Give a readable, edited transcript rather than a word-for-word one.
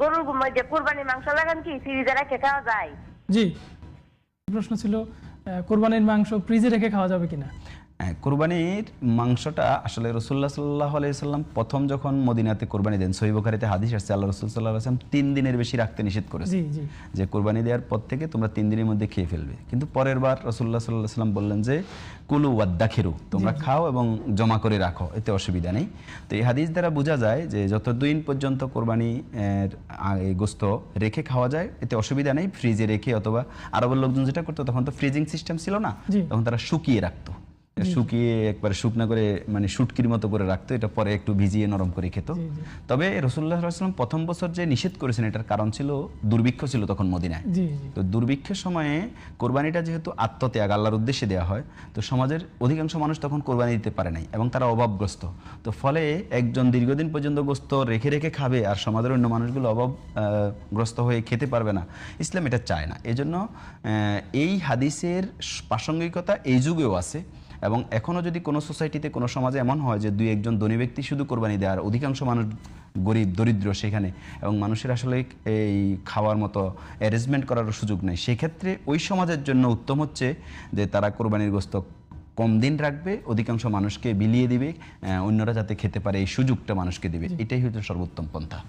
গরুর মধ্যে কুরবানির মাংস লাগান কি ফ্রিজে রেখে খাওয়া যায়? জি, প্রশ্ন ছিল কোরবানির মাংস ফ্রিজে রেখে খাওয়া যাবে কিনা। কোরবানির মাংসটা আসলে রাসূলুল্লাহ সাল্লাল্লাহু আলাইহি সাল্লাম প্রথম যখন মদিনাতে কোরবানি দেন, সহিহ বুখারীতে হাদিস আসছে, আল্লাহ রাসূল সাল্লাল্লাহু আলাইহি সাল্লাম 3 দিনের বেশি রাখতে নিষেধ করেছেন। জি জি, যে কোরবানি দেওয়ার পর থেকে তোমরা 3 দিনের মধ্যে খেয়ে ফেলবে। কিন্তু পরের বার রাসূলুল্লাহ সাল্লাল্লাহু আলাইহি সাল্লাম বললেন যে কুলু ওয়াদ্দাখিরু, তোমরা খাও এবং জমা করে রাখো, এতে অসুবিধা নেই। তো এই হাদিস দ্বারা বোঝা যায় যে যতদিন পর্যন্ত কোরবানি গোস্ত রেখে খাওয়া যায় এতে অসুবিধা নেই, ফ্রিজে রেখে, অথবা আরবের লোকজন যেটা করতো তখন তো ফ্রিজিং সিস্টেম ছিল না, তখন তারা শুকিয়ে রাখতো, শুকিয়ে একবারে শুকনা করে মানে শুটকির মতো করে রাখতো, এটা পরে একটু ভিজিয়ে নরম করে খেত। তবে রাসূলুল্লাহ সাল্লাল্লাহু আলাইহি ওয়াসাল্লাম প্রথম বছর যে নিষেধ করেছেন এটার কারণ ছিল দুর্ভিক্ষ ছিল তখন মদিনায়। তো দুর্ভিক্ষের সময়ে কোরবানিটা যেহেতু আত্মত্যাগ আল্লাহর উদ্দেশ্যে দেওয়া হয়, তো সমাজের অধিকাংশ মানুষ তখন কোরবানি দিতে পারে নাই এবং তারা অভাবগ্রস্ত। তো ফলে একজন দীর্ঘদিন পর্যন্ত গোস্ত রেখে রেখে খাবে আর সমাজের অন্য মানুষগুলো অভাবগ্রস্ত হয়ে খেতে পারবে না, ইসলাম এটা চায় না। এজন্য এই হাদিসের প্রাসঙ্গিকতা এই যুগেও আছে। এবং এখনও যদি কোনো সোসাইটিতে কোনো সমাজে এমন হয় যে 2-1 জন ধনী ব্যক্তি শুধু কোরবানি দেয় আর অধিকাংশ মানুষ গরিব দরিদ্র সেখানে, এবং মানুষের আসলে এই খাওয়ার মতো অ্যারেঞ্জমেন্ট করার সুযোগ নেই, সেক্ষেত্রে ওই সমাজের জন্য উত্তম হচ্ছে যে তারা কোরবানির গোস্ত কম দিন রাখবে, অধিকাংশ মানুষকে বিলিয়ে দিবে, অন্যরা যাতে খেতে পারে এই সুযোগটা মানুষকে দিবে, এটাই হচ্ছে সর্বোত্তম পন্থা।